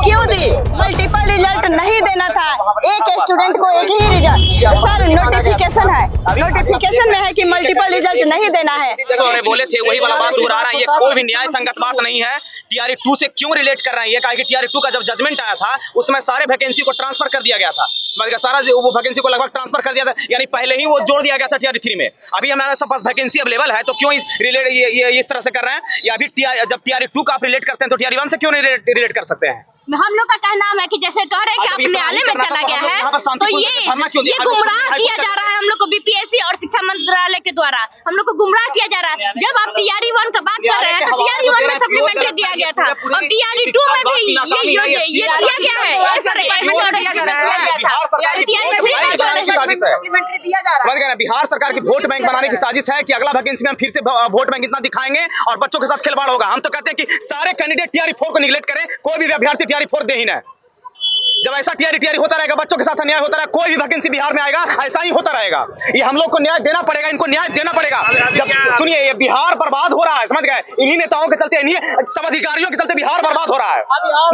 क्यों दी? Multiple result नहीं देना था, एक स्टूडेंट को एक ही रिजल्ट। सर नोटिफिकेशन है, नोटिफिकेशन में है कि मल्टीपल रिजल्ट नहीं देना है। उन्होंने बोले थे वही वाला बात दोहरा रहा है, ये कोई भी न्याय संगत बात नहीं है। टीआरई 2 से क्यों रिलेट कर रहे हैं? ये कहा कि टीआरई 2 का जब जजमेंट आया था उसमें सारे वैकेंसी को ट्रांसफर कर दिया गया था, मतलब सारा वो वैकेंसी को लगभग ट्रांसफर कर दिया था, यानी पहले ही वो जोड़ दिया गया था टीआरई 3 में। अभी हमारे पास वैकेंसी अवेलेबल है, तो क्यों इस तरह से कर रहे हैं? या अभी जब टीआरई 2 का आप रिलेट करते हैं तो टीआरई 1 से क्यों नहीं रिलेट कर सकते हैं? हम लोग का कहना है कि जैसे कह रहे हैं कि आप न्यायालय में चला गया है, तो ये गुमराह किया जा रहा है हम लोग को बीपीएससी और शिक्षा मंत्रालय के द्वारा हम लोग को गुमराह किया जा रहा है। जब आप टीआरई 1 का बात कर रहे हैं तो टीआरई 1 में सप्लीमेंट्री दिया गया था और टीआरई 2 में भी ये दिया गया है। बिहार सरकार की वोट बैंक बनाने की साजिश है कि अगला वैकेंसी में हम फिर से वोट बैंक इतना दिखाएंगे और बच्चों के साथ खिलवाड़ होगा। हम तो कहते हैं कि सारे कैंडिडेट टीआरई 4 को निगलेक्ट करें, कोई भी अभ्यर्थी टीआरई 4 दे ही ना। जब ऐसा टीआरई होता रहेगा, बच्चों के साथ अन्याय होता रहेगा, कोई भी वैकेंसी बिहार में आएगा ऐसा ही होता रहेगा। ये हम लोग को न्याय देना पड़ेगा, इनको न्याय देना पड़ेगा। जब सुनिए, ये बिहार बर्बाद हो रहा है, समझ गए? इन्हीं नेताओं के चलते, इन्हीं सब अधिकारियों के चलते बिहार बर्बाद हो रहा है।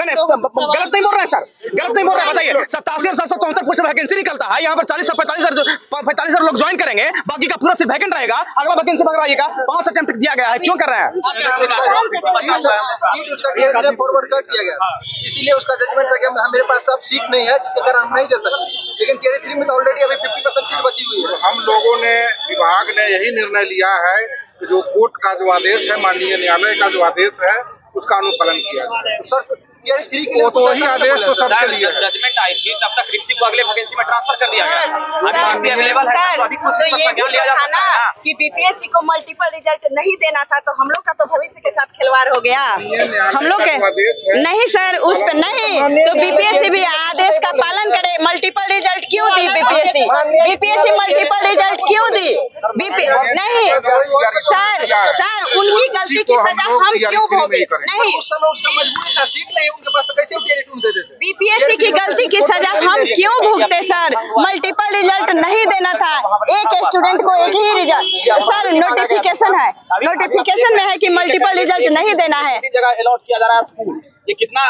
नहीं गलत नहीं बोल रहे हैं सर, गलत नहीं बोल रहे हैं। बताइए 87 और 764 पोस्ट वैकेंसी निकलता है, यहाँ पर 40 से 45 लोग ज्वाइन करेंगे, बाकी का पूरा सिर्फ वैकेंट रहेगा। अगला वैकेंसी पकड़ आइएगा, 5 अटेम्प्ट दिया गया है, क्यों कर रहे हैं? इसीलिए उसका जजमेंट है कि मेरे पास सब सीट नहीं है जिसके कारण हम नहीं दे सकते, लेकिन टीआरई 3 में तो ऑलरेडी अभी 50% सीट बची हुई है। हम लोगों ने, विभाग ने यही निर्णय लिया है कि जो कोर्ट का जो आदेश है, माननीय न्यायालय का जो आदेश है, उसका अनुपालन किया जाए। सर टीआरई 3 के लिए तो वही आदेश तो सबके लिए जजमेंट आई थी, तब तक रिक्ति को अगले वैकेंसी में ट्रांसफर कर दिया गया। अभी अवेलेबल है तो अभी कुछ लिया जा सकता है कि बीपीएससी को मल्टीपल रिजल्ट नहीं देना था, तो हम लोग का तो भविष्य के साथ खिलवाड़ हो गया। हम लोग के नहीं सर, उस पर नहीं, तो बीपीएससी भी आदेश का पालन करे। मल्टीपल रिजल्ट क्यों दी बीपीएससी? बीपीएससी मल्टीपल रिजल्ट क्यों दी? नहीं सर, उनकी गलती की सजा हम क्यों भोगे? नहीं, सीट नहीं उनके पास, तो कैसे टीआरई 2 दे देते? बीपीएससी की गलती की सजा हम क्यों भुगते सर? मल्टीपल रिजल्ट नहीं देना था, एक स्टूडेंट को एक ही रिजल्ट। सर नोटिफिकेशन है, नोटिफिकेशन में है कि मल्टीपल रिजल्ट नहीं देना है। जगह अलॉट किया जा रहा है स्कूल, ये कितना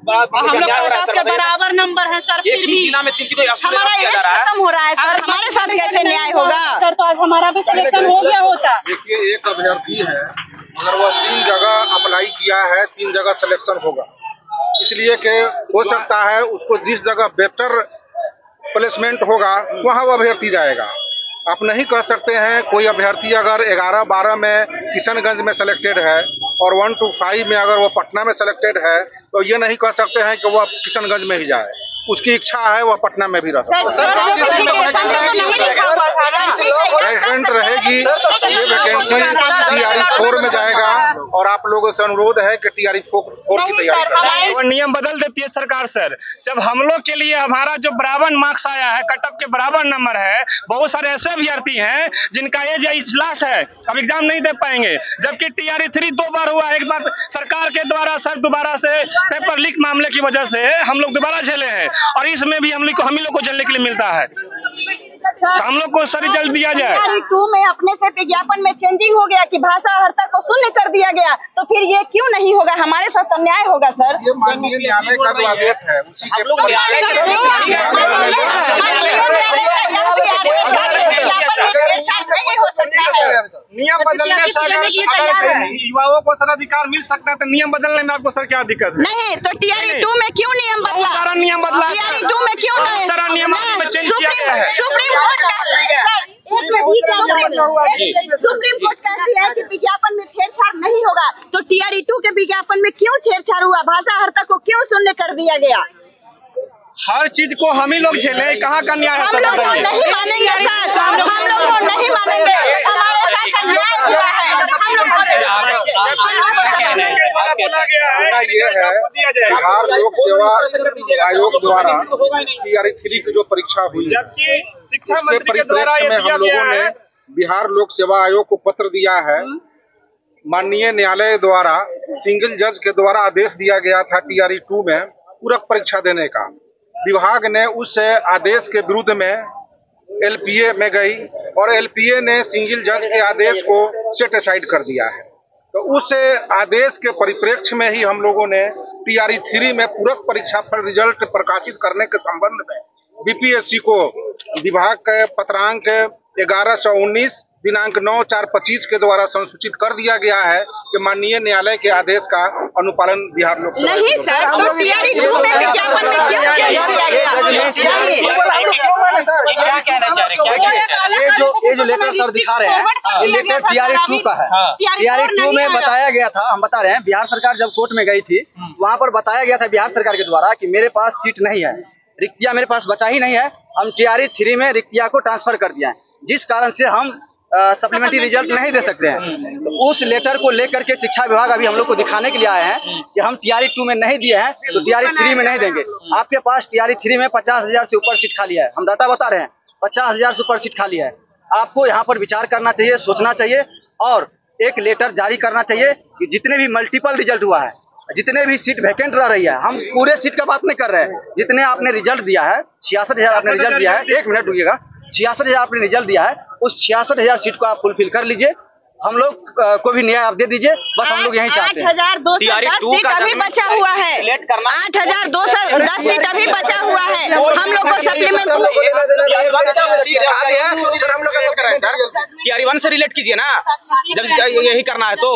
बराबर नंबर है सर, फिर भी जिला में हमारा खत्म हो रहा है सर, हमारे साथ कैसे न्याय होगा सर? तो आज हमारा भी सिलेक्शन हो गया होता। देखिए, एक अभ्यर्थी है, अगर वह 3 जगह अप्लाई किया है, 3 जगह सिलेक्शन होगा, इसलिए कि हो सकता है उसको जिस जगह बेहतर प्लेसमेंट होगा वहाँ वो अभ्यर्थी जाएगा। आप नहीं कह सकते हैं कोई अभ्यर्थी अगर 11-12 में किशनगंज में सेलेक्टेड है और 1 to 5 में अगर वो पटना में सेलेक्टेड है, तो ये नहीं कह सकते हैं कि वह किशनगंज में ही जाए। उसकी इच्छा है वह पटना में भी रह सकता है। वैकेंट रहेगी, ये वैकेंसी टीआरई 4 में जाएगा और आप लोगों से अनुरोध है कि टीआरई 4 की तैयारी करें। और नियम बदल देती है सरकार सर। जब हम लोग के लिए हमारा जो बराबर मार्क्स आया है, कट ऑफ के बराबर नंबर है, बहुत सारे ऐसे अभ्यर्थी हैं जिनका एज लास्ट है, अब एग्जाम नहीं दे पाएंगे। जबकि टीआरई 3 2 बार हुआ, एक बार सरकार के द्वारा सर दोबारा से पेपर लीक मामले की वजह से हम लोग दोबारा झेले हैं, और इसमें भी हम लोग को झेलने के लिए मिलता है। तो हम लोग को सर रिजल्ट दिया जाए। टीआरई 2 में अपने से विज्ञापन में चेंजिंग हो गया कि भाषा हर्ता को शून्य कर दिया गया, तो फिर ये क्यों नहीं होगा? हमारे साथ अन्याय होगा सर। ये माननीय न्यायालय का जो आदेश है उसी के नियम बदलने से युवाओं को सर अधिकार मिल सकता है, तो नियम बदलने में आपको सर क्या दिक्कत है? नहीं, तो टीआरई 2 में क्यों नियम बदला? सारा नियम बदला, टीआरई 2 में क्यों नहीं? सारा नियम चेंज किया गया है। सुप्रीम कोर्ट कहती है कि विज्ञापन में छेड़छाड़ नहीं होगा, तो टीआरई 2 के विज्ञापन में क्यों छेड़छाड़ हुआ? भाषा हर्ता को क्यों शून्य कर दिया गया? हर चीज को हम ही लोग झेले, कहाँ का न्याय है? हम लोग को नहीं मानेंगे सर, हम लोग को नहीं मानेंगे, हमारे साथ अन्याय हुआ है। ये है बिहार लोक सेवा आयोग द्वारा टीआरई 3 की जो परीक्षा हुई, उसके परिप्रेक्ष्य में हम लोगों ने बिहार लोक सेवा आयोग को पत्र दिया है। माननीय न्यायालय द्वारा सिंगल जज के द्वारा आदेश दिया गया था टीआरई 2 में पूरक परीक्षा देने का। विभाग ने उस आदेश के विरुद्ध में एलपीए में गई और एलपीए ने सिंगल जज के आदेश को सेट असाइड कर दिया है। तो उस आदेश के परिप्रेक्ष्य में ही हम लोगों ने TRE 3 में पूरक परीक्षा फल रिजल्ट प्रकाशित करने के संबंध में BPSC को विभाग के पत्रांक 1119 दिनांक 9/4/25 के द्वारा संसूचित कर दिया गया है कि माननीय न्यायालय के आदेश का अनुपालन बिहार लोक सेवा नहीं सर, तो TRE 2 में विज्ञापन में क्यों किया गया? क्या कहना चाह रहे हैं? ये जो लेटर सर दिखा रहे हैं, ये लेटर TRE 2 का है। TRE 2 में बताया गया था, हम बता रहे हैं, बिहार सरकार जब कोर्ट में गई थी वहाँ पर बताया गया था बिहार सरकार के द्वारा कि मेरे पास सीट नहीं है, रिक्तियाँ मेरे पास बचा ही नहीं है, हम TRE 3 में रिक्तियाँ को ट्रांसफर कर दिया है, जिस कारण से हम सप्लीमेंट्री रिजल्ट नहीं दे सकते हैं। तो उस लेटर को लेकर के शिक्षा विभाग अभी हम लोग को दिखाने के लिए आए हैं कि हम TRE 2 में नहीं दिए हैं तो TRE 3 में नहीं देंगे। आपके पास TRE 3 में 50,000 से ऊपर सीट खाली है, हम डाटा बता रहे हैं, 50,000 से ऊपर सीट खाली है। आपको यहाँ पर विचार करना चाहिए, सोचना चाहिए और एक लेटर जारी करना चाहिए कि जितने भी मल्टीपल रिजल्ट हुआ है, जितने भी सीट वैकेंट रह रही है, हम पूरे सीट का बात नहीं कर रहे हैं, जितने आपने रिजल्ट दिया है, 66,000 आपने रिजल्ट दिया है, 1 मिनट रुकिएगा, 66,000 आपने रिजल्ट दिया है, उस 66,000 सीट को आप फुलफिल कर लीजिए, हम लोग को भी न्याय आप दे दीजिए, बस हम लोग यही चाहते हैं। 8,210 सीट अभी बचा हुआ है, 8,210 सीट अभी बचा हुआ है, हम लोग को सप्लीमेंट TRE 1 से रिलेट कीजिए ना, जब यही करना है तो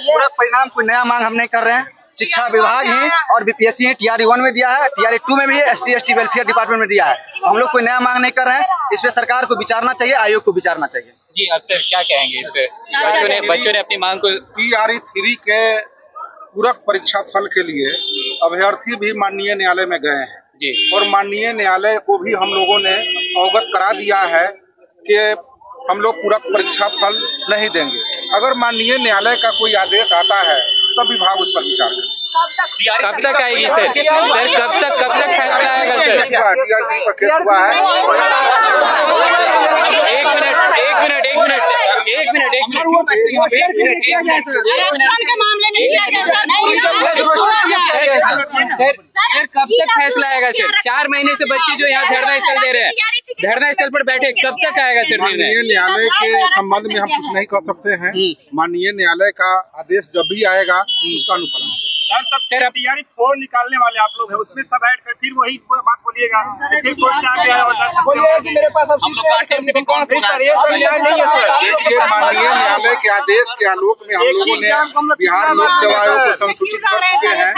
पूरा परिणाम कोई नया मांग हम नहीं कर रहे हैं, शिक्षा विभाग ही और BPSC ही TRE 1 में दिया है, TRE 2 में भी SC/ST वेलफेयर डिपार्टमेंट में दिया है। हम लोग कोई नया मांग नहीं कर रहे हैं, इस पे सरकार को विचारना चाहिए, आयोग को विचारना चाहिए। जी अब सर क्या कहेंगे इस पे? बच्चों ने अपनी मांग को TRE 3 के पूरक परीक्षा फल के लिए अभ्यर्थी भी माननीय न्यायालय में गए हैं जी, और माननीय न्यायालय को भी हम लोगों ने अवगत करा दिया है कि हम लोग पूरक परीक्षा फल नहीं देंगे। अगर माननीय न्यायालय का कोई आदेश आता है तब विभाग उस पर विचार करें। कब तक आएगी सर? सर कब तक फैसला आएगा सर? TRE 3 पर केस हुआ है। एक मिनट आरक्षण के मामले में किया गया सर कब तक फैसला आएगा सर? 4 महीने से बच्चे जो यहाँ धरना स्थल दे रहे हैं, धरना स्थल पर बैठे, कब तक आएगा सर? माननीय न्यायालय के संबंध में हम कुछ नहीं कर सकते हैं, माननीय न्यायालय का आदेश जब भी आएगा उसका अनुपालन। सर अब TRE 4 निकालने वाले आप लोग हैं, उसमें सब ऐड कर फिर वही बात बोलिएगा, फिर कोर्ट से आगे बोलिए कि मेरे पास अब सीट नहीं है, देखिए माननीय न्यायालय के आदेश के आलोक में हम लोगों ने बिहार लोक सेवा आयोग को संसूचित कर चुके हैं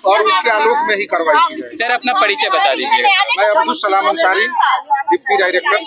और उसके आलोक में ही कार्रवाई की जाएगी। सर अपना परिचय बता दीजिए। मैं अब्दुल सलाम अंसारी, डिप्टी डायरेक्टर।